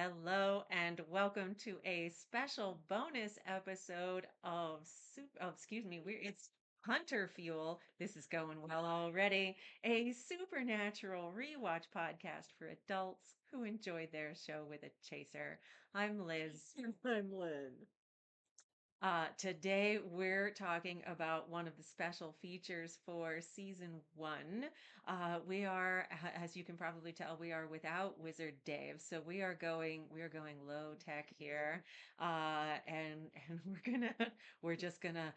Hello and welcome to a special bonus episode of it's Hunter Fuel. This is going well already. A supernatural rewatch podcast for adults who enjoy their show with a chaser. I'm Liz. I'm Lynn. Today we're talking about one of the special features for season 1. As you can probably tell, we are without Wizard Dave, so we are going low tech here, and we're just gonna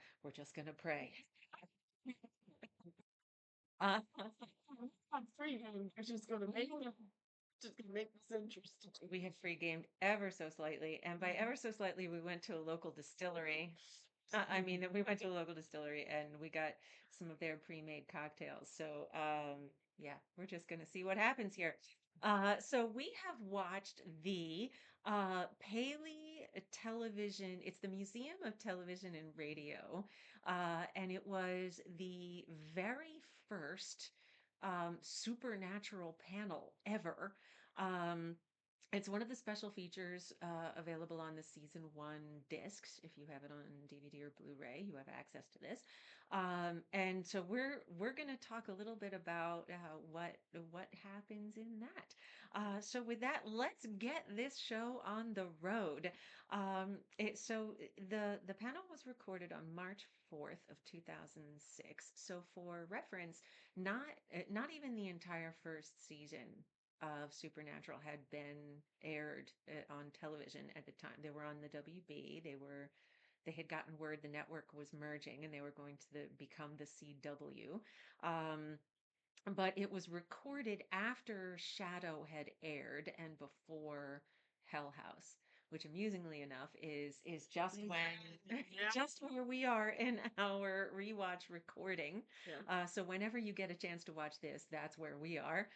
pray. Uh, I'm free and just gonna make this interesting. we had free gamed ever so slightly, and by ever so slightly, we went to a local distillery. We went to a local distillery and we got some of their pre-made cocktails. So, yeah, we're just gonna see what happens here. So we have watched the Paley Television. It's the Museum of Television and Radio, and it was the very first supernatural panel ever. Um, it's one of the special features available on the season 1 discs. If you have it on DVD or Blu-ray, you have access to this. And so we're going to talk a little bit about what happens in that. So with that, let's get this show on the road. The panel was recorded on March 4th of 2006. So for reference, not not even the entire first season of Supernatural had been aired on television at the time. They were on the WB. They had gotten word the network was merging and they were going to become the CW. Um, but it was recorded after Shadow had aired and before Hell House, which amusingly enough is just when Yeah. just where we are in our rewatch recording. Yeah. So whenever you get a chance to watch this, that's where we are.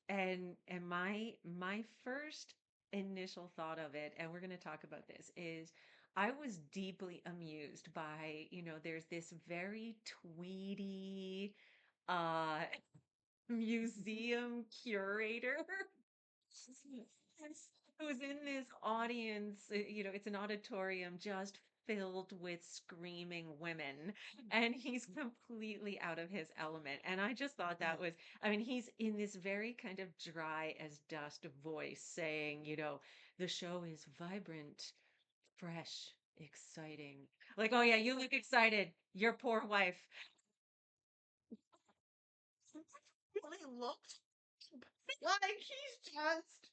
And my first initial thought of it, and we're going to talk about this, is I was deeply amused by, there's this very tweedy uh museum curator who's in this audience. It's an auditorium just filled with screaming women, and he's completely out of his element. And I just thought that was, he's in this very kind of dry as dust voice saying, the show is vibrant, fresh, exciting. Like, oh yeah, you look excited. Your poor wife. Really looked like he's just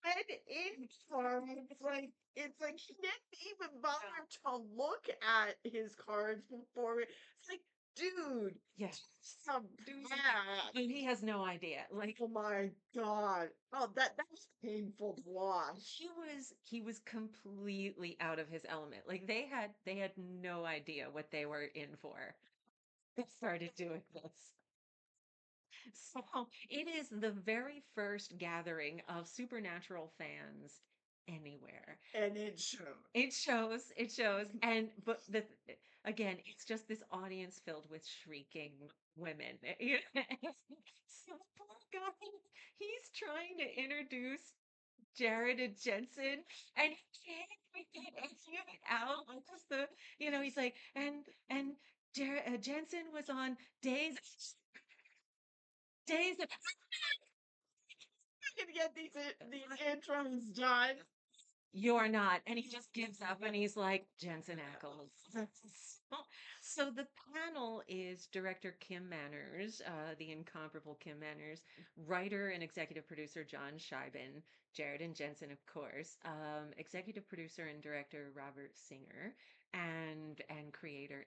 head in farm. It's like he didn't even bother to look at his cards before. It's like, dude, Yes. some Doing bad. and he has no idea. Like Oh my god. Oh, that was painful to watch. he was completely out of his element. Like they had no idea what they were in for. They started doing this. So it is the very first gathering of supernatural fans anywhere. And it showed. It shows, and but again, it's just this audience filled with shrieking women. So poor guy, he's trying to introduce Jared and Jensen, and he can't get any of it out because he's like, and Jensen was on days of I can get these intros done. You're not. And he just gives up and he's like, Jensen Ackles. So the panel is director Kim Manners, the incomparable Kim Manners, writer and executive producer John Scheiben, Jared and Jensen, of course, executive producer and director Robert Singer, and creator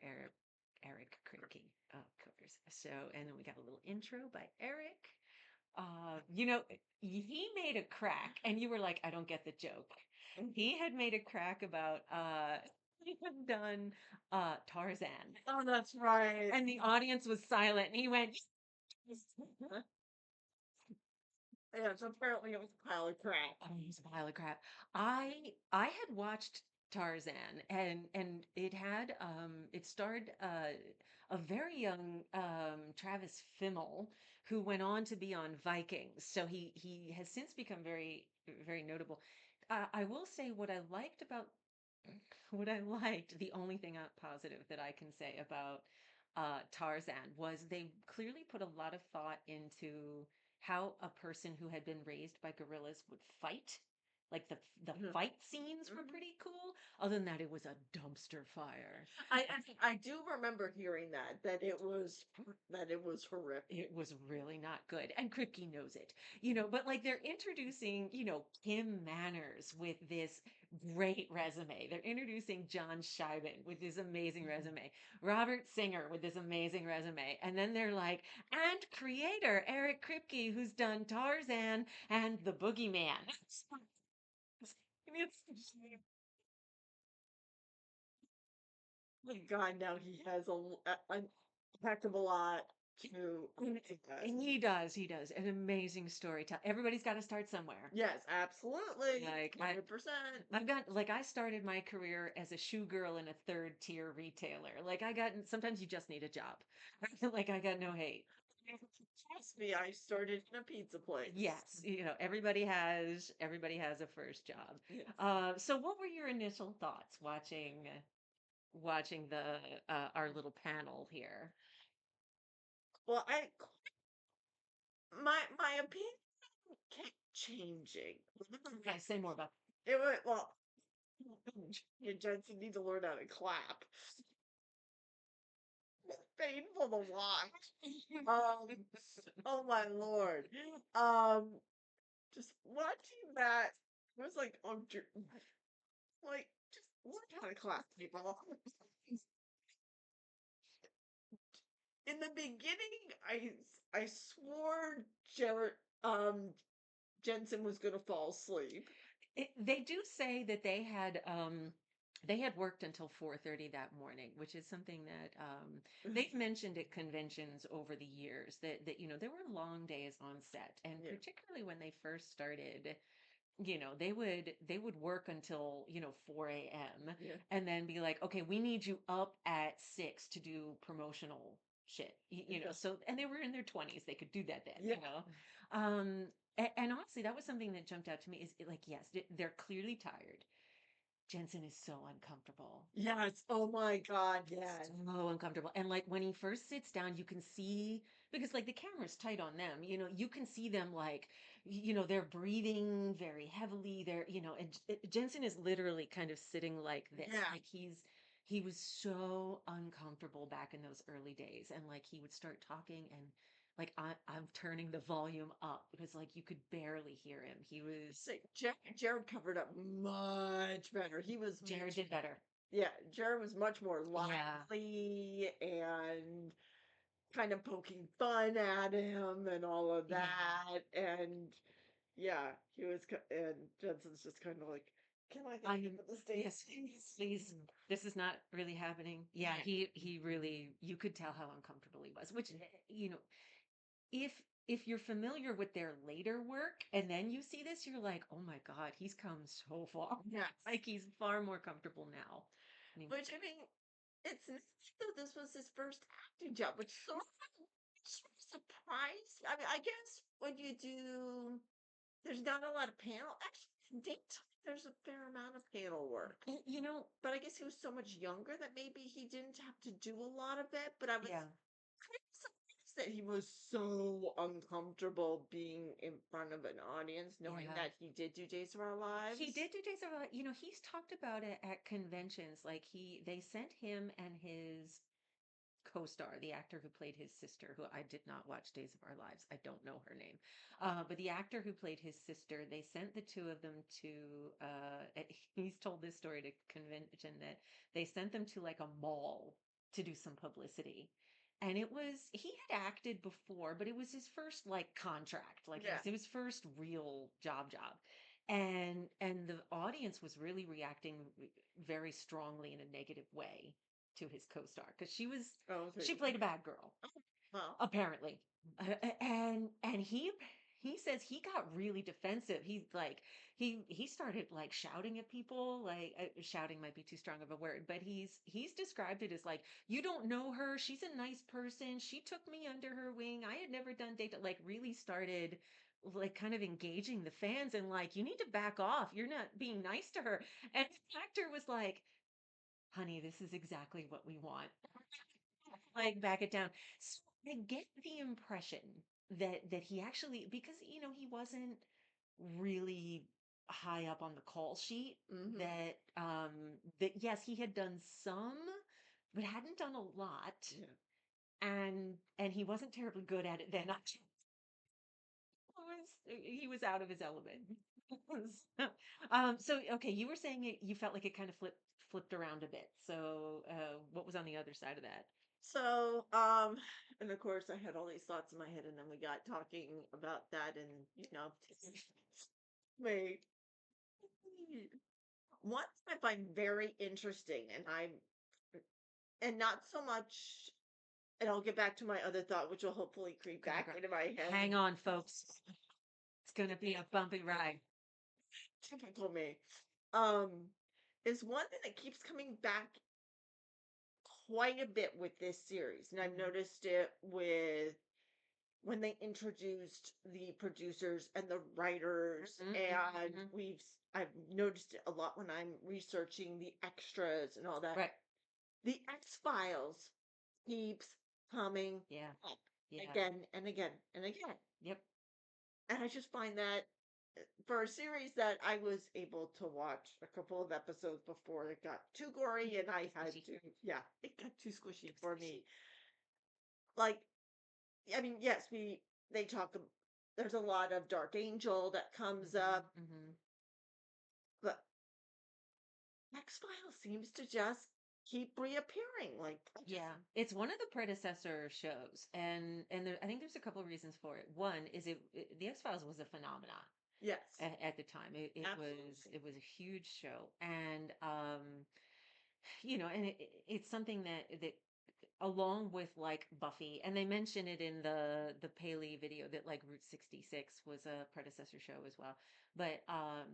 Eric Kripke, of course. So, and then we got a little intro by Eric. You know, he made a crack, and you were like, I don't get the joke. He had made a crack about he had done Tarzan. Oh, that's right. And the audience was silent, and he went, Yes, apparently it was a pile of crap. oh, it was a pile of crap. I had watched Tarzan, and it starred a very young Travis Fimmel, who went on to be on Vikings. So he has since become very notable. I will say what I liked, the only thing positive that I can say about Tarzan was they clearly put a lot of thought into how a person who had been raised by gorillas would fight. Like the Mhm. fight scenes were Mhm. pretty cool. Other than that, it was a dumpster fire. I do remember hearing that it was horrific. It was really not good. And Kripke knows it, but like they're introducing, Kim Manners with this great resume. They're introducing John Scheiben with this amazing Mhm. resume, Robert Singer with this amazing resume. And then they're like, and creator Eric Kripke, who's done Tarzan and The Boogeyman. It's, My God, now he has a heck of a lot to that. he does an amazing storyteller. Everybody's got to start somewhere. Yes, absolutely. Like 100%. I've got like I started my career as a shoe girl in a third tier retailer. Like I got sometimes you just need a job. Like I got no hate. Trust me, I started in a pizza place. Yes, everybody has a first job. Yes. So what were your initial thoughts watching the our little panel here? Well, my opinion kept changing. Okay, say more about It went well. You Jensen need to learn how to clap. It's painful to watch. Oh my lord. Um, just watching that it was like, like just learn how to clap, people. In the beginning, I swore Jared Jensen was gonna fall asleep. They do say that they had worked until 4:30 that morning, which is something that they've mentioned at conventions over the years that there were long days on set, and Yeah, particularly when they first started, they would work until 4 a.m. yeah, and then be like, okay, we need you up at 6 to do promotional shit, yeah, so and they were in their 20s, they could do that then, yeah. and honestly, that was something that jumped out to me is like, yes, they're clearly tired. Jensen is so uncomfortable. Yes. Oh my God. Yes. So uncomfortable. And like when he first sits down, you can see because like the camera's tight on them, you can see them like, they're breathing very heavily. And Jensen is literally kind of sitting like this. Yeah. Like he was so uncomfortable back in those early days. And like he would start talking and like I'm turning the volume up because like you could barely hear him. He was Say, Jared covered up much better. He was Jared much, did better. yeah, Jared was much more Yeah. lively and kind of poking fun at him and all of Yeah. that. And yeah, and Jensen's just kind of like, can I get I'm up at the stage, yes, please? please. This is not really happening. Yeah, Yeah. he really you could tell how uncomfortable he was, which if if you're familiar with their later work and then you see this, you're like, "Oh my God, he's come so far." Yes. Like he's far more comfortable now. I mean, Which I mean, it's nice though this was his first acting job, which sort of surprised. I mean, I guess when you do, there's not a lot of panel. Actually, in daytime, there's a fair amount of panel work. you know, But I guess he was so much younger that maybe he didn't have to do a lot of it. But I was yeah. kind of surprised that he was so uncomfortable being in front of an audience, knowing Yeah. that he did do Days of Our He Lives. did do Days of Our he's talked about it at conventions. Like they sent him and his co-star, the actor who played his sister, who I did not watch Days of Our Lives. I don't know her name. But the actor who played his sister, they sent the two of them to, he's told this story to convention that they sent them to like a mall to do some publicity. And he had acted before, but it was his first like contract, like Yeah. it was his first real job. And the audience was really reacting very strongly in a negative way to his co-star because Oh, okay. she played a bad girl Well, apparently. And he says he got really defensive. He's like he started like shouting at people. Like shouting might be too strong of a word, but he's described it as like, you don't know her. She's a nice person. She took me under her wing. I had never done data. Like really started like kind of engaging the fans and like, you need to back off. You're not being nice to her. And the actor was like, honey, this is exactly what we want. Like back it down. So I get the impression that he actually, because he wasn't really high up on the call sheet, Mm-hmm. that yes, he had done some, but hadn't done a lot, Yeah. and he wasn't terribly good at it then. He was out of his element. So okay, you were saying you felt like it kind of flipped around a bit. So what was on the other side of that? So, and of course, I had all these thoughts in my head, and then we got talking about that, and wait, one thing I find very interesting, and not so much, and I'll get back to my other thought, which will hopefully creep Gonna back into my head. hang on, folks. It's gonna be a bumpy ride. Typical me. Um, is one thing that keeps coming back quite a bit with this series, and I've Mhm. noticed it with when they introduced the producers and the writers, Mhm, and mhm. I've noticed it a lot when I'm researching the extras and all that. Right. The X-Files keeps coming Yeah. up Yeah. again and again and again. Yep. And I just find that for a series that I was able to watch a couple of episodes before it got too gory and I had Squishy. to, yeah, it got too squishy for me. Like, I mean, yes, they talk. There's a lot of Dark Angel that comes Mhm, up, mhm. but X Files seems to just keep reappearing. Like, Yeah, it's one of the predecessor shows, and I think there's a couple of reasons for it. One is the X Files was a phenomenon yes, at the time. absolutely. It was a huge show, and and it's something that along with like Buffy, and they mention it in the Paley video that like Route 66 was a predecessor show as well, but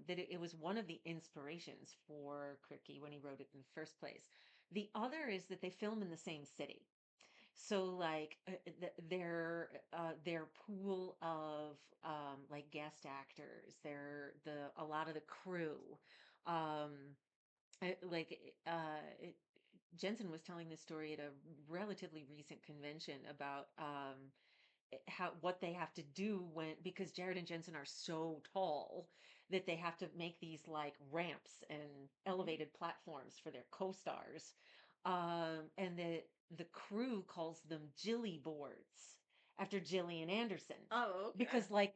that it was one of the inspirations for Kripke when he wrote it in the first place. The other is that they film in the same city. So like their pool of like guest actors, a lot of the crew, um, like Jensen was telling this story at a relatively recent convention about how what they have to do when because Jared and Jensen are so tall that they have to make these like ramps and Mhm. elevated platforms for their co-stars. And the crew calls them Jilly boards after Gillian Anderson Oh, okay. because like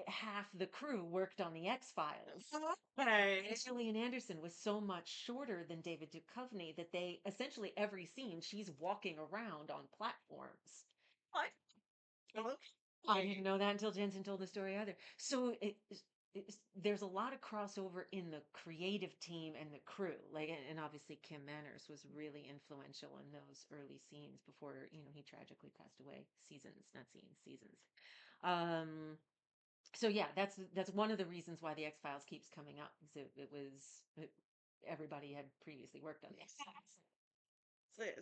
half the crew worked on the X-Files. Okay. And Gillian Anderson was so much shorter than David Duchovny that they essentially every scene she's walking around on platforms. What? I Okay. didn't know that until Jensen told the story either. So there's a lot of crossover in the creative team and the crew. Like, and obviously Kim Manners was really influential in those early scenes before, he tragically passed away. Seasons, not scenes, seasons. Um, so yeah, that's one of the reasons why the X Files keeps coming up because everybody had previously worked on this.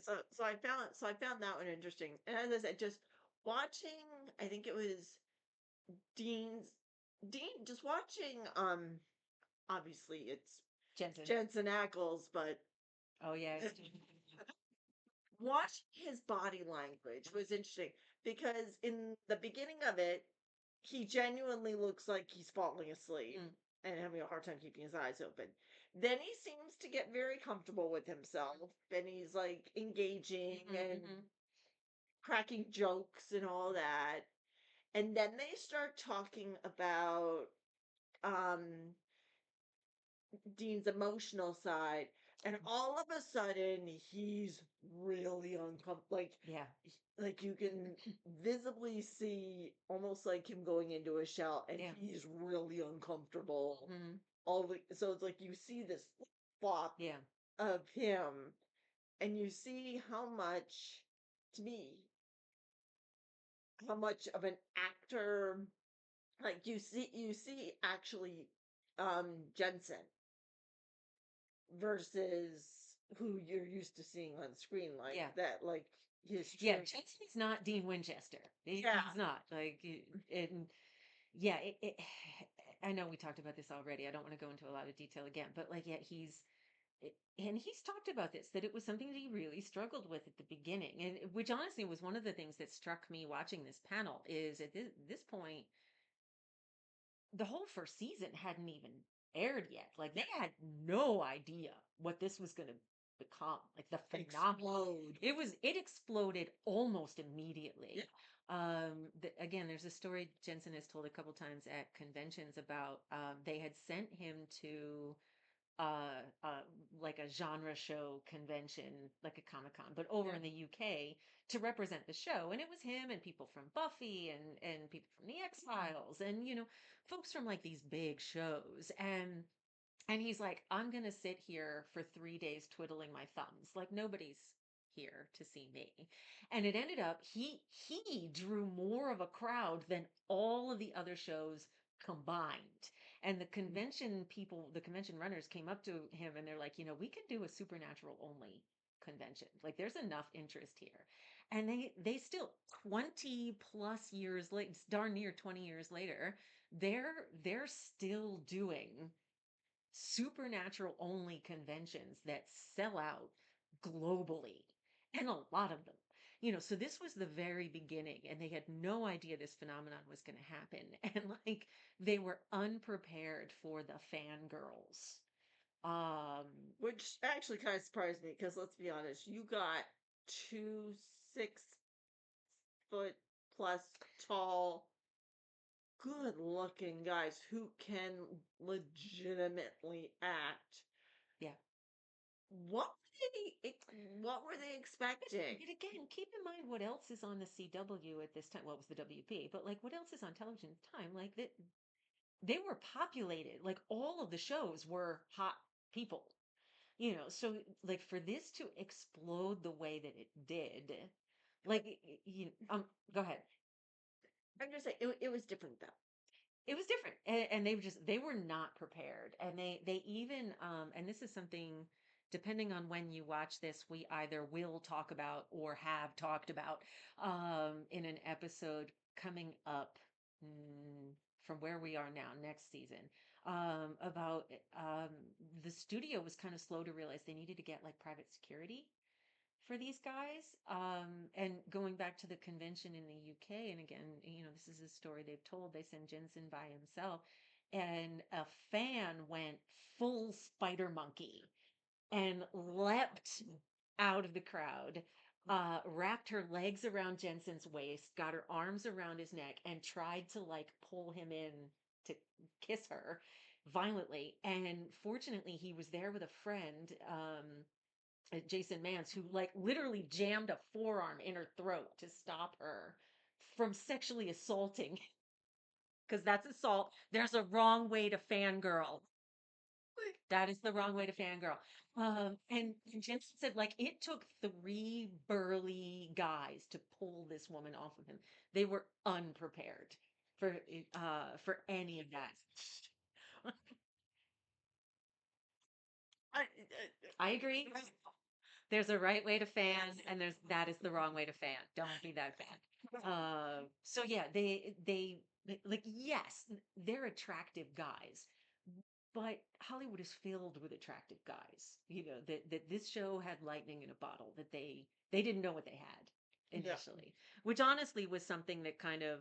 So I found that one interesting. And as I said, just watching, I think it was Dean's just watching obviously it's Jensen. Jensen Ackles, but Oh yeah. watching his body language was interesting because in the beginning of it, he genuinely looks like he's falling asleep Mm, and having a hard time keeping his eyes open. Then he seems to get very comfortable with himself and he's like engaging and mhm, cracking jokes and all that. And then they start talking about um Dean's emotional side, and all of a sudden he's really uncomfortable. yeah. Like you can visibly see almost like him going into a shell, and Yeah. he's really uncomfortable. Mhm, So it's like you see this flop yeah. of him, and you see how much, to me, how much of an actor like you see actually Jensen versus who you're used to seeing on screen, like Yeah. that, like his Yeah, true. Jensen's not Dean Winchester. Yeah. He's not like, and yeah, I know we talked about this already. I don't want to go into a lot of detail again, but like, yeah, and he's talked about this, that it was something that he really struggled with at the beginning, and which honestly was one of the things that struck me watching this panel is at this point, the whole first season hadn't even aired yet. Like they had no idea what this was going to become. Like the phenomenon. Explode. It exploded almost immediately. Yeah. Again, there's a story Jensen has told a couple times at conventions about they had sent him to uh, uh, like a genre show convention, like a Comic Con, but over Yeah. in the UK to represent the show. And it was him and people from Buffy and people from the X Files and folks from like these big shows. And he's like, I'm gonna sit here for 3 days twiddling my thumbs. Like nobody's here to see me. And it ended up he drew more of a crowd than all of the other shows combined. And the convention people, the convention runners came up to him and they're like, we can do a supernatural only convention. Like there's enough interest here. And they still 20 plus years late, darn near 20 years later, they're still doing supernatural only conventions that sell out globally, and a lot of them. So this was the very beginning, and they had no idea this phenomenon was going to happen. And like they were unprepared for the fangirls. Um, Which actually kind of surprised me because let's be honest, you got two 6 foot plus tall, good looking guys who can legitimately act. yeah. What what were they expecting? But again, keep in mind what else is on the CW at this time. Well, it was the WP, but like what else is on television at the time? Like that they were populated. Like all of the shows were hot people. So like for this to explode the way that it did, like go ahead. I'm just saying it was different though. It was different, and they were not prepared, and they even and this is something, depending on when you watch this, we either will talk about or have talked about in an episode coming up, mm, from where we are now next season, about the studio was kind of slow to realize they needed to get like private security for these guys. And going back to the convention in the UK, and again, this is a story they've told. They send Jensen by himself, and a fan went full spider monkey and leapt out of the crowd, wrapped her legs around Jensen's waist, got her arms around his neck, and tried to like pull him in to kiss her violently. And fortunately, he was there with a friend. Jason Mance, who like literally jammed a forearm in her throat to stop her from sexually assaulting, because that's assault. There's a wrong way to fangirl. That is the wrong way to fangirl. And Jensen said like it took three burly guys to pull this woman off of him. They were unprepared for any of that. I, I agree. There's a right way to fan, and that is the wrong way to fan. Don't be that fan. So yeah, like yes, they're attractive guys, but Hollywood is filled with attractive guys. That this show had lightning in a bottle that they didn't know what they had yeah. initially, which honestly was something that kind of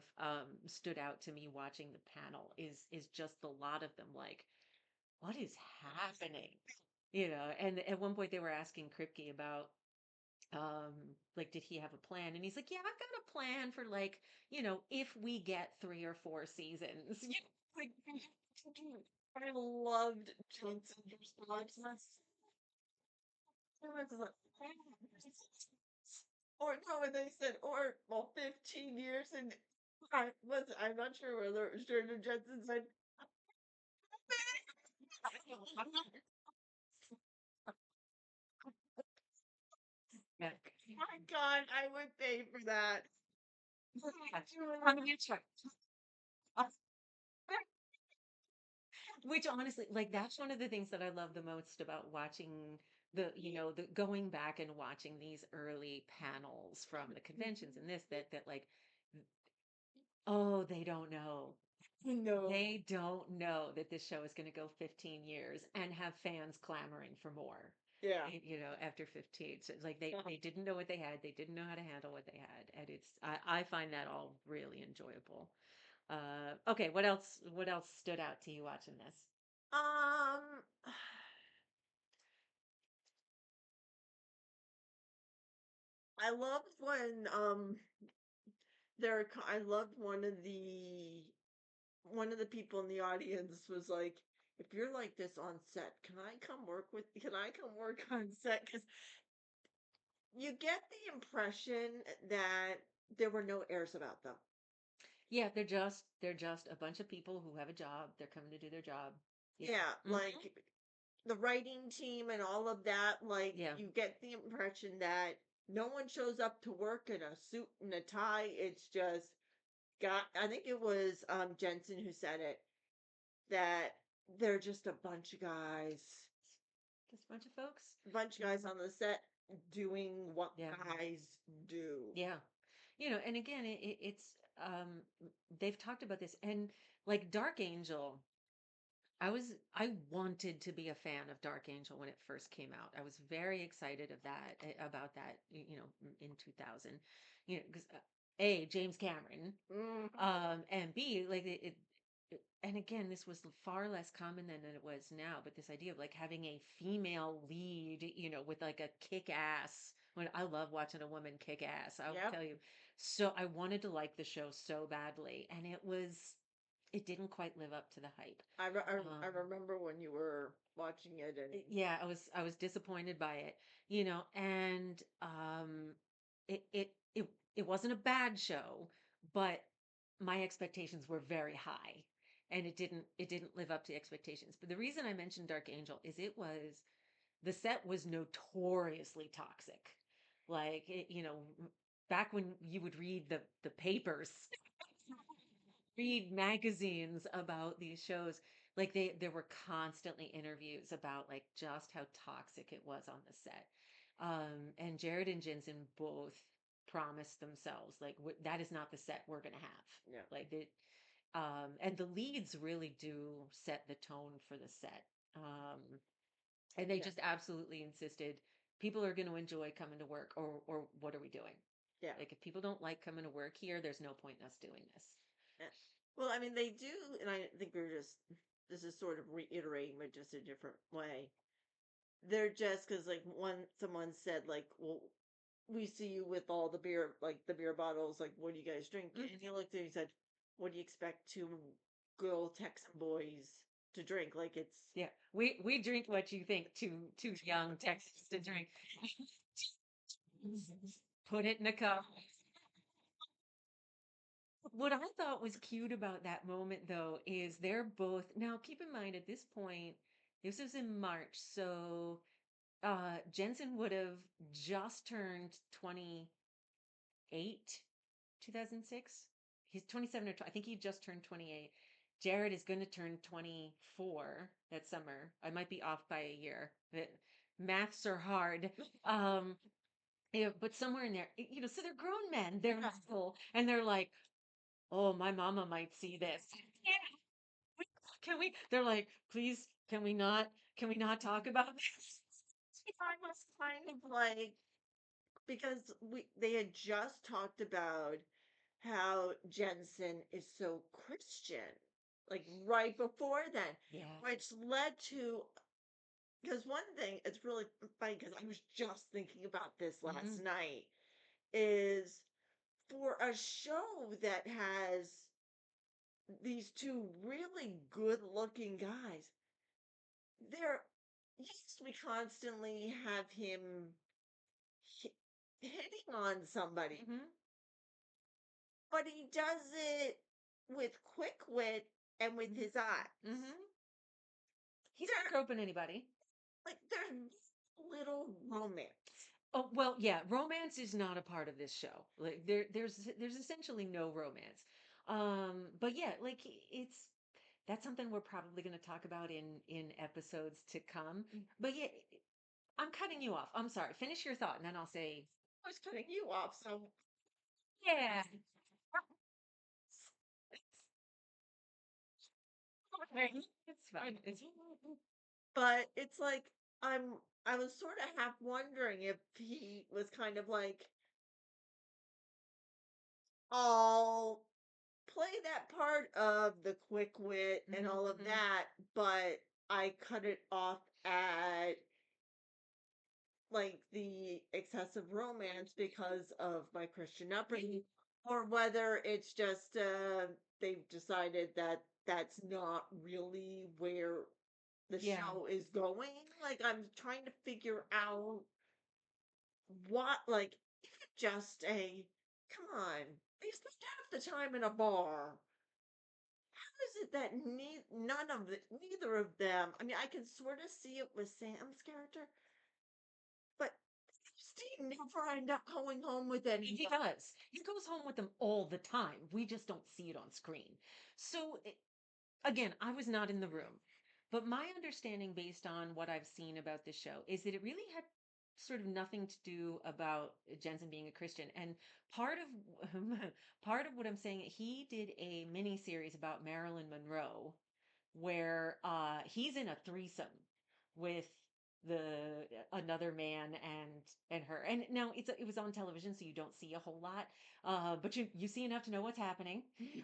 stood out to me watching the panel. Is just a lot of them like, what is happening? And at one point they were asking Kripke about um like did he have a plan, and he's like, yeah, I've got a plan for like, if we get 3 or 4 seasons. Like I loved Jensen's response. It was like, or no, when they said, or well, 15 years, and I'm not sure whether it was Jordan Jensen said, Yeah. my God, I would pay for that. I'm gonna try. Which honestly, like that's one of the things that I love the most about watching the going back and watching these early panels from the conventions and this that like oh, they don't know. No. They don't know that this show is going to go 15 years and have fans clamoring for more. Yeah. After 15. So it's like they didn't know what they had. They didn't know how to handle what they had. And I find that all really enjoyable. Okay, what else stood out to you watching this? Um, I loved when I loved one of the people in the audience was like, if you're like this on set, can I come work on set? Because you get the impression that there were no airs about them. Yeah, they're just a bunch of people who have a job. They're coming to do their job. Yeah. Yeah, Hmm. like the writing team and all of that, like Yeah. you get the impression that no one shows up to work in a suit and a tie. It's just got I think it was Jensen who said it, that they're just Just a bunch of folks. a bunch of guys on the set doing what Yeah. guys do. Yeah. And again, it's they've talked about this and like Dark Angel. I wanted to be a fan of Dark Angel when it first came out. I was very excited about that, in 2000. Because A, James Cameron, Mm, and B, like and again, this was far less common than it was now, but this idea of like having a female lead, with like a kick ass. When I love watching a woman kick ass, I'll yep. tell you. So I wanted to like the show so badly, and it didn't quite live up to the hype. I Um, remember when you were watching it and yeah, I was disappointed by it, and it wasn't a bad show, but my expectations were very high, and it didn't live up to expectations. But the reason I mentioned Dark Angel is the set was notoriously toxic. Like back when you would read the papers, read magazines about these shows, like there were constantly interviews about like just how toxic it was on the set. And Jared and Jensen both promised themselves like that is not the set we're gonna have. yeah. Like it and the leads really do set the tone for the set. And they Yeah. just absolutely insisted people are going to enjoy coming to work, or what are we doing? Yeah. Like if people don't like coming to work here, there's no point in us doing this. Yeah. Well, I mean, they do, and I think this is sort of reiterating, but just a different way. They're just because, like, someone said, like, well, we see you with all the beer, like the beer bottles, like, what do you guys drink? Mm. And he looked at me and said, what do you expect two good old Texan boys to drink? Like, it's, Yeah, we drink what you think too young Texans to drink. Put it in a cup. What I thought was cute about that moment, though, is they're both now. Keep in mind at this point, this was in March, so Jensen would have just turned 28, 2006. He's 27 or I think he just turned 28. Jared is going to turn 24 that summer. I might be off by a year. But maths are hard. Um, but somewhere in there, so they're grown men. They're in school, and they're like, "Oh, my mama might see this. Can we?" They're like, "Please, can we not? Can we not talk about this?" I was kind of like, because they had just talked about how Jensen is so Christian, like right before then, Yeah. which led to because one thing it's really funny because I was just thinking about this Hmm. last night is for a show that has these two really good looking guys, there yes, we constantly have him hi- hitting on somebody, Hmm. but he does it with quick wit and with his eyes. Hmm. He's not There, groping anybody. like, there's little romance. Oh, well, yeah, romance is not a part of this show. Like there's essentially no romance. But yeah, like it's that's something we're probably going to talk about in episodes to come. But yeah, I'm cutting you off. I'm sorry. Finish your thought, and then I'll say, I was cutting you off, so yeah. It's fine. It's but it's like I'm I was sort of half wondering if he was kind of like, I'll play that part of the quick wit and mhm, all of mhm. that, but I cut it off at like the excessive romance because of my Christian upbringing, or whether it's just they've decided that that's not really where the Yeah. show is going. Like I'm trying to figure out what, like, if you just a come on, they spend half the time in a bar. How is it that none of neither of them? I mean, I can sort of see it with Sam's character, but Steve never end up going home with He anybody. does. He goes home with them all the time. We just don't see it on screen. So again, I was not in the room, but my understanding based on what I've seen about this show is that it really had sort of nothing to do about Jensen being a Christian. And part of part of what I'm saying, he did a mini series about Marilyn Monroe where he's in a threesome with the another man and her. And now it was on television, so you don't see a whole lot, but you see enough to know what's happening.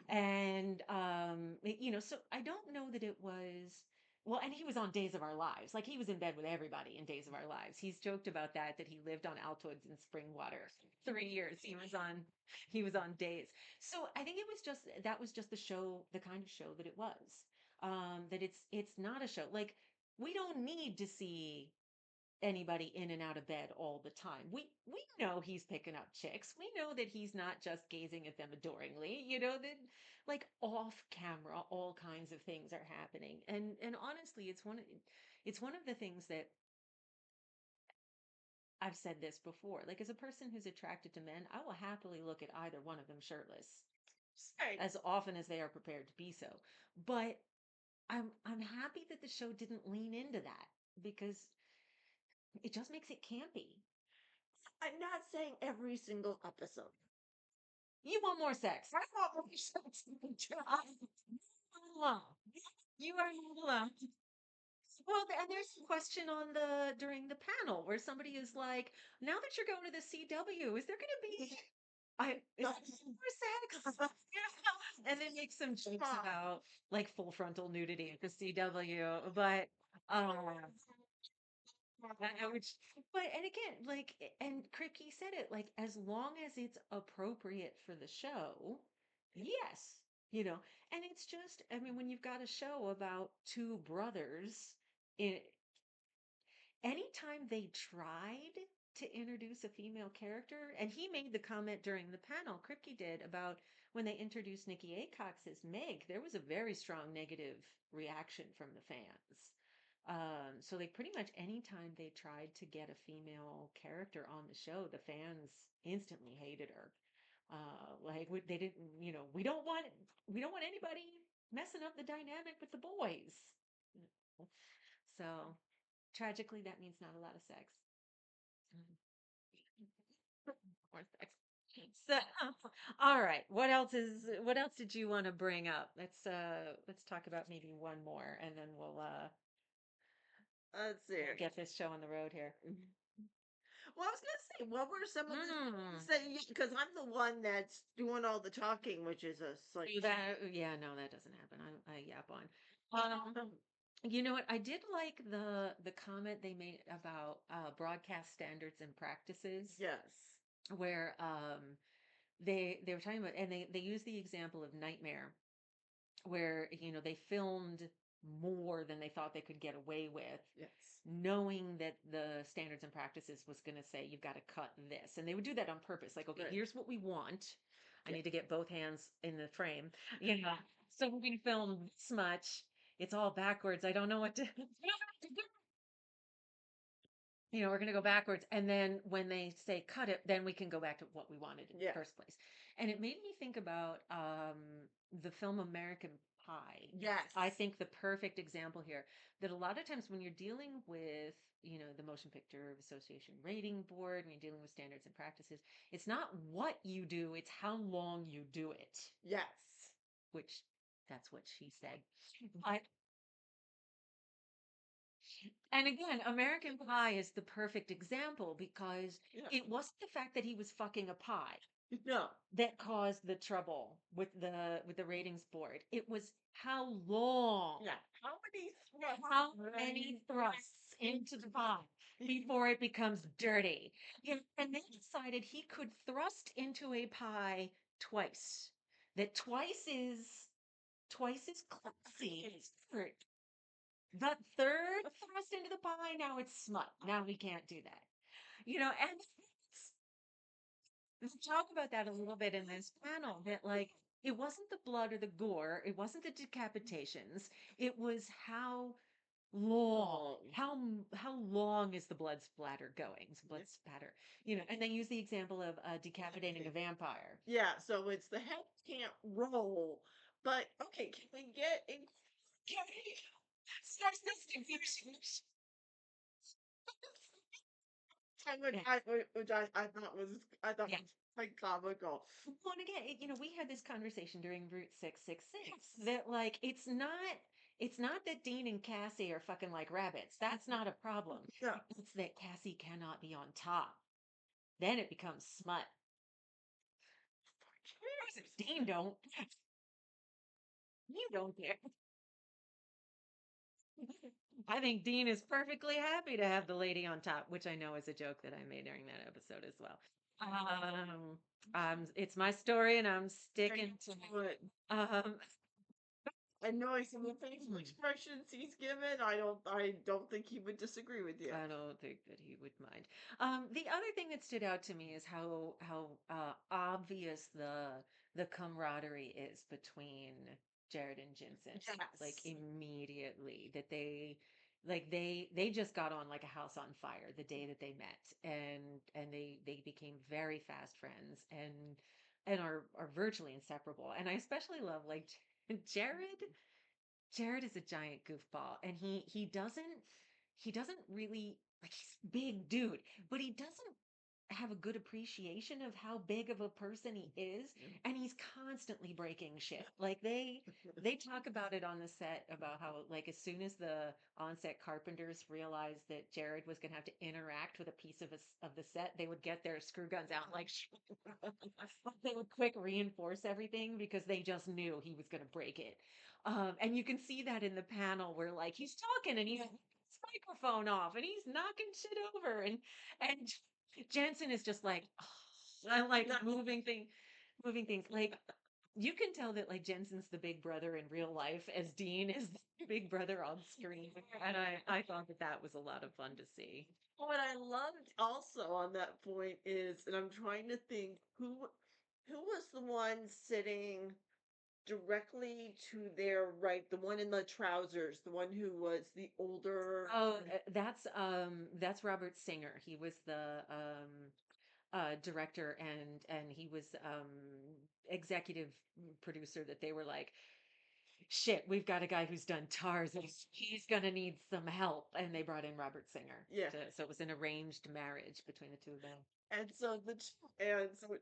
And so I don't know that it was. Well, and he was on Days of Our Lives. Like he was in bed with everybody in Days of Our Lives. He's joked about that he lived on Altoids and Springwater. 3 years he was on Days. So I think it was just that was just the show, the kind of show that it was. That it's not a show. Like we don't need to see anybody in and out of bed all the time. We know he's picking up chicks. We know that he's not just gazing at them adoringly. You know that like off camera all kinds of things are happening. And honestly, it's one of the things that I've said this before. Like as a person who's attracted to men, I will happily look at either one of them shirtless Right. as often as they are prepared to be so. But I'm happy that the show didn't lean into that because it just makes it campy. I'm not saying every single episode. You want more sex. I want more sex in the Uh, job. alone. You are not alone. Well, and there's a question on the during the panel where somebody is like, "Now that you're going to the CW, is there going to be is there more sex?" And then make some jokes Come about like full frontal nudity at the CW, but which, but and again, like, and Kripke said it, like, as long as it's appropriate for the show, yes, and it's just, I mean, when you've got a show about two brothers, it, anytime they tried to introduce a female character, and he made the comment during the panel, Kripke did, about when they introduced Nikki Acox as Meg, there was a very strong negative reaction from the fans. So like pretty much anytime they tried to get a female character on the show, the fans instantly hated her. Like they didn't, we don't want anybody messing up the dynamic with the boys. So tragically, that means not a lot of sex. More sex. So, all right. What else did you want to bring up? Let's talk about maybe one more and then Let's see. we'll get this show on the road here. Well, I was gonna say, what were some of the Mm. things that you? Because I'm the one that's doing all the talking, which is a like. Yeah, no, that doesn't happen. I yap on. You know what? I did like the comment they made about broadcast standards and practices, Yes. where they were talking about, and they used the example of Nightmare, where they filmed more than they thought they could get away with, Yes. knowing that the standards and practices was going to say you've got to cut this, and they would do that on purpose. Like, okay, Right. here's what we want. I Yeah. need to get both hands in the frame. So we're going to film this much. It's all backwards. I don't know what to. We're going to go backwards. And then when they say cut it, then we can go back to what we wanted in the Yeah. first place. And it made me think about the film American pie. Yes. I think the perfect example here that a lot of times when you're dealing with, the Motion Picture Association rating board, when you're dealing with standards and practices, it's not what you do, it's how long you do it, Yes. which that's what she said. But and again, American Pie is the perfect example because Yeah. it wasn't the fact that he was fucking a pie No. that caused the trouble with the ratings board. It was how long, Yeah. how many thrusts into the pie before it becomes dirty. And they decided he could thrust into a pie twice. That twice is classy. It's good. The third thrust into the pie, now it's smut. Now we can't do that. And let's talk about that a little bit in this panel that like it wasn't the blood or the gore, it wasn't the decapitations, it was how long, how long is the blood splatter going? Blood spatter. And they use the example of decapitating a vampire. Yeah, so it's the head can't roll. But okay, can we get in Starts this confusion. Yeah. which I thought Yeah. was quite comical. Well, and again, we had this conversation during Route 666 that like it's not that Dean and Cassie are fucking like rabbits. That's not a problem. Yeah. It's that Cassie cannot be on top. Then it becomes smut. Dean don't. You don't care. I think Dean is perfectly happy to have the lady on top, which I know is a joke that I made during that episode as well. It's my story, and I'm sticking to it. Um, And knowing some of the facial expressions he's given, I don't think he would disagree with you. I don't think that he would mind. The other thing that stood out to me is how obvious the camaraderie is between Jared and Jensen. Like Yes. immediately that they just got on like a house on fire the day that they met, and they became very fast friends and are virtually inseparable. And I especially love like Jared. Jared is a giant goofball, and he doesn't really like he's a big dude, but he doesn't have a good appreciation of how big of a person he is, and he's constantly breaking shit. Like they talk about it on the set about how like as soon as the on-set carpenters realized that Jared was going to have to interact with a piece of the set, they would get their screw guns out and like they would quick reinforce everything because they just knew he was going to break it. And you can see that in the panel where like he's talking and he's his microphone off and he's knocking shit over and Jensen is just like I like moving things like you can tell that like Jensen's the big brother in real life as Dean is the big brother on screen, and I thought that was a lot of fun to see. What I loved also on that point is, and I'm trying to think who was the one sitting directly to their right, the one in the trousers, the one who was the older. Oh, that's Robert Singer. He was the director and he was executive producer that they were like, shit, we've got a guy who's done Tarzan. He's gonna need some help, and they brought in Robert Singer. Yeah. So it was an arranged marriage between the two of them. And so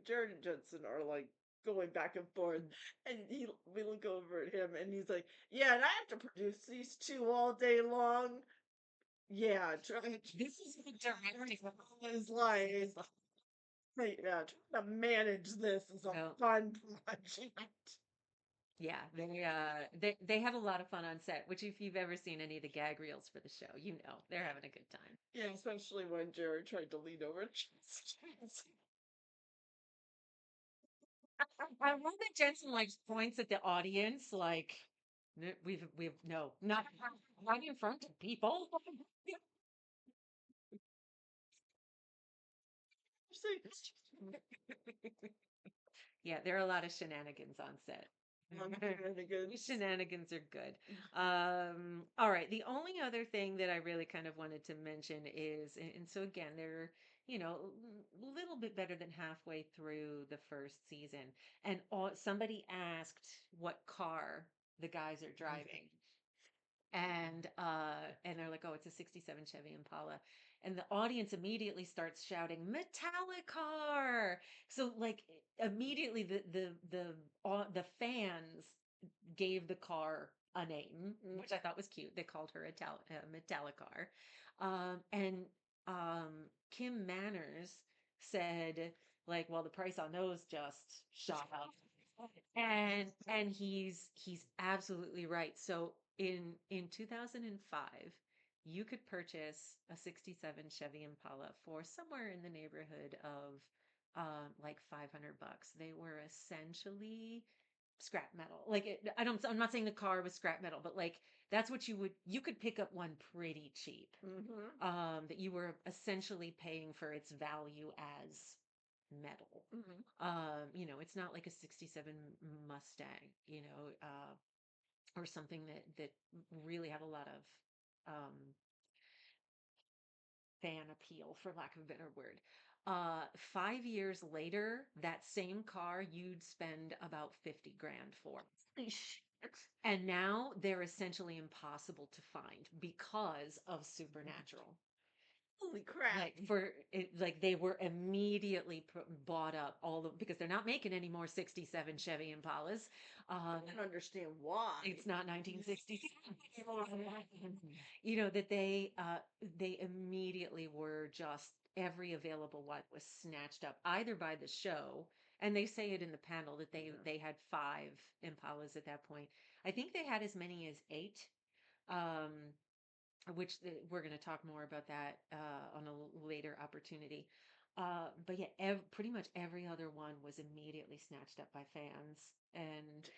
Jared and Jensen are like going back and forth, and we look over at him, and he's like, "Yeah, and I have to produce these two all day long." Yeah, This is the directing. his life. Yeah, trying to manage this is a Well, fun project. yeah, they have a lot of fun on set. Which, if you've ever seen any of the gag reels for the show, they're having a good time. Yeah, especially when Jared tried to lean over. I love that Jensen like points at the audience, like we've no, not in front of people. Yeah, there are a lot of shenanigans on set. Shenanigans are good. All right. The only other thing that I really kind of wanted to mention is, and so again, they're, a little bit better than halfway through the first season, and somebody asked what car the guys are driving. And they're like, oh, it's a 67 Chevy Impala. And the audience immediately starts shouting, Metallicar. So like immediately the fans gave the car a name, which I thought was cute. They called her a Metallicar. And Kim Manners said, like, well, the price on those just shot up. And he's absolutely right. So in 2005, you could purchase a 67 Chevy Impala for somewhere in the neighborhood of like $500. They were essentially scrap metal. Like I'm not saying the car was scrap metal, but like that's what you could pick up one pretty cheap. Mm-hmm. That you were essentially paying for its value as metal. Mm-hmm. It's not like a 67 Mustang, or something that really had a lot of fan appeal, for lack of a better word. 5 years later, that same car you'd spend about 50 grand for. And now they're essentially impossible to find because of Supernatural. Holy crap. Like for it, like they were immediately bought up because they're not making any more 67 Chevy Impalas. I don't understand why. It's not 1960s anymore. That they immediately were just every available one was snatched up either by the show, and they say it in the panel that they had five Impalas at that point. I think they had as many as eight. Um, we're going to talk more about that on a later opportunity. But yeah, pretty much every other one was immediately snatched up by fans. And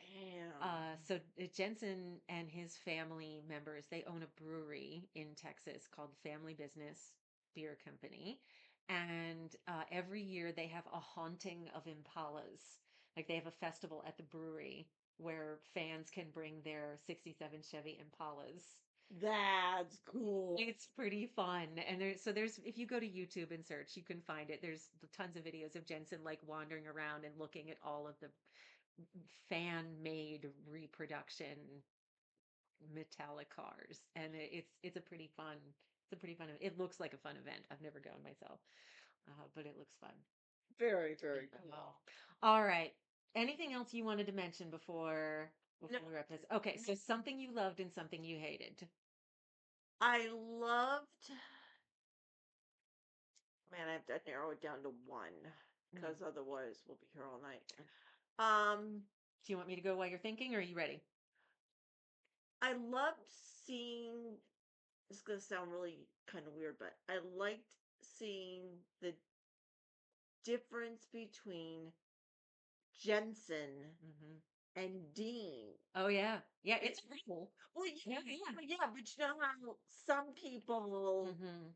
Damn. Jensen and his family members, they own a brewery in Texas called Family Business Beer Company. And every year they have a haunting of Impalas. Like they have a festival at the brewery where fans can bring their 67 Chevy Impalas. That's cool. It's pretty fun. And there's if you go to YouTube and search, you can find it. There's tons of videos of Jensen like wandering around and looking at all of the fan-made reproduction metallic cars. And it's a pretty fun. It looks like a fun event. I've never gone myself. But it looks fun. Very, very cool. All right. Anything else you wanted to mention before No, we wrap this? Okay, so something you loved and something you hated. I loved. Man, I have to narrow it down to one Mm. because otherwise we'll be here all night. Um, Do you want me to go while you're thinking, or are you ready? I loved seeing. This is gonna sound really kind of weird, but I liked seeing the difference between Jensen Hmm. and Dean. Oh yeah, yeah. It's cool. Well, Yeah, yeah, but you know how some people hmm.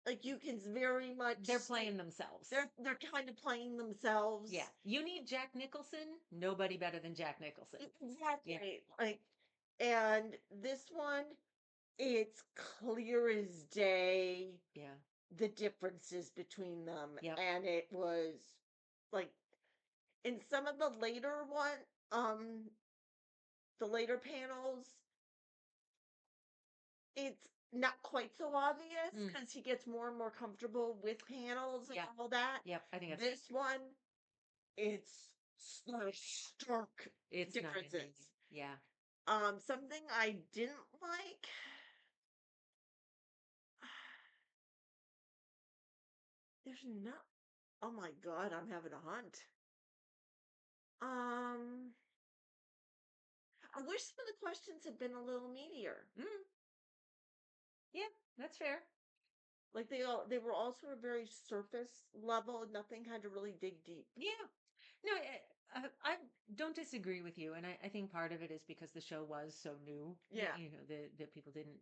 like you can very much They're playing themselves. they're kind of playing themselves. Yeah, you need Jack Nicholson. Nobody better than Jack Nicholson. Yeah, Exactly. Like, and this one, it's clear as day yeah, the differences between them, yep, and it was like in some of um, the later panels, it's not quite so obvious mm, because he gets more and more comfortable with panels and yeah, all that. yep. I think This one, it's stark it's night and day. differences. Yeah. Something I didn't like. There's not. Oh my god, I'm having a hunt. Um, I wish some of the questions had been a little meatier. Mm, yeah, that's fair. Like they were all sort of very surface level. Nothing had to really dig deep. Yeah. No, I don't disagree with you, and I think part of it is because the show was so new that Yeah. that people didn't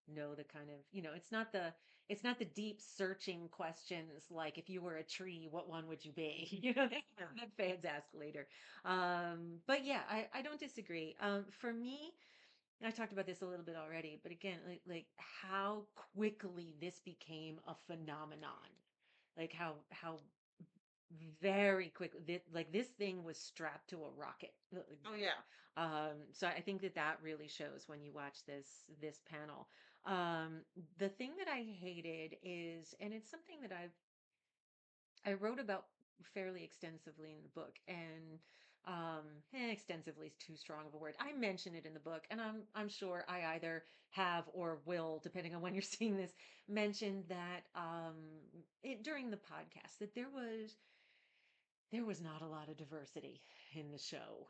know the kind of it's not the deep searching questions like if you were a tree, what one would you be? Yeah. That fans ask later. But yeah, I don't disagree. For me, I talked about this a little bit already, but again, like how quickly this became a phenomenon, like how very quickly. Like this thing was strapped to a rocket. Oh yeah. So I think that that really shows when you watch this panel. Um, the thing that I hated is, and it's something that I wrote about fairly extensively in the book, and extensively is too strong of a word. I mention it in the book, and I'm sure I either have or will, depending on when you're seeing this, mention that during the podcast that there was not a lot of diversity in the show.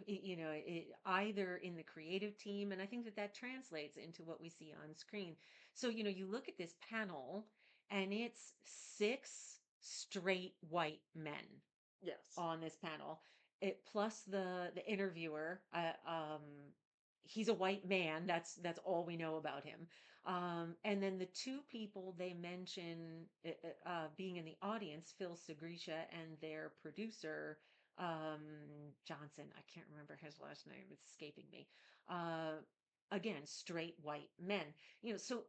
Either in the creative team, and I think that that translates into what we see on screen. So, you look at this panel, and it's six straight white men Yes. on this panel. It plus the interviewer. He's a white man. That's all we know about him. And then the two people they mention being in the audience, Phil Segrisha and their producer um, Johnson. I can't remember his last name. It's escaping me. Again, straight white men. So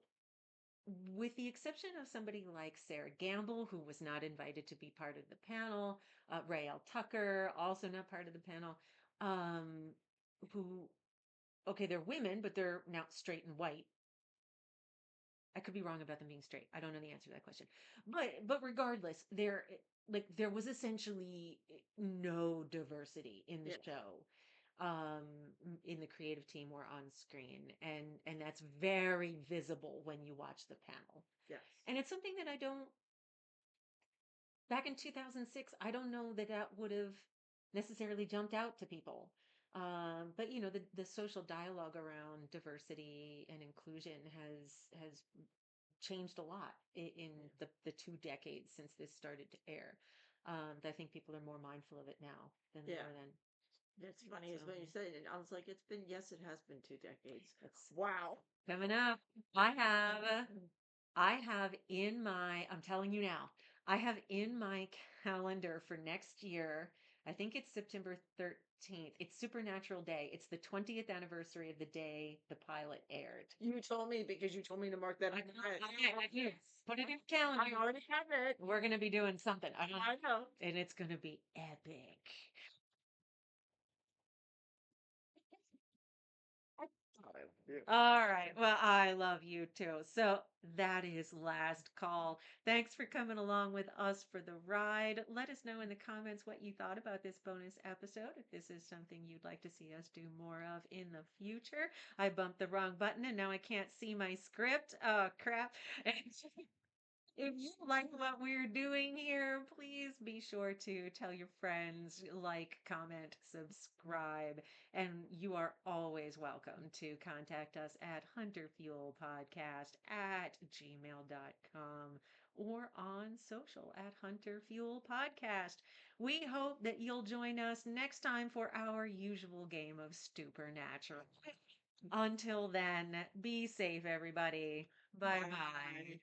with the exception of somebody like Sarah Gamble, who was not invited to be part of the panel, Rael Tucker, also not part of the panel, um, who, okay, they're women, but they're now straight and white. I could be wrong about them being straight. I don't know the answer to that question. But regardless, there was essentially no diversity in the Yeah. show, um in the creative team or on screen, and that's very visible when you watch the panel. Yes. And it's something that I don't, back in 2006, I don't know that that would have necessarily jumped out to people. But the social dialogue around diversity and inclusion has changed a lot in the 2 decades since this started to air. I think people are more mindful of it now than they Yeah. were then. It's funny So is when you said it. I was like, it's been yes, it has been 2 decades. that's Wow. coming up. I have in my, I'm telling you now, I have in my calendar for next year, I think it's September 13th. It's Supernatural Day. It's the 20th anniversary of the day the pilot aired. You told me because you told me to mark that. Yes. Put it in your I calendar. already have it. We're going to be doing something. I know. And it's going to be epic. All right. Well, I love you too. So that is last call. Thanks for coming along with us for the ride. Let us know in the comments what you thought about this bonus episode. If this is something you'd like to see us do more of in the future. I bumped the wrong button and now I can't see my script. Oh, crap. If you like what we're doing here, please be sure to tell your friends, like, comment, subscribe, and you are always welcome to contact us at hunterfuelpodcast@gmail.com or on social at hunterfuelpodcast. We hope that you'll join us next time for our usual game of Supernatural. Until then, be safe, everybody. Bye bye.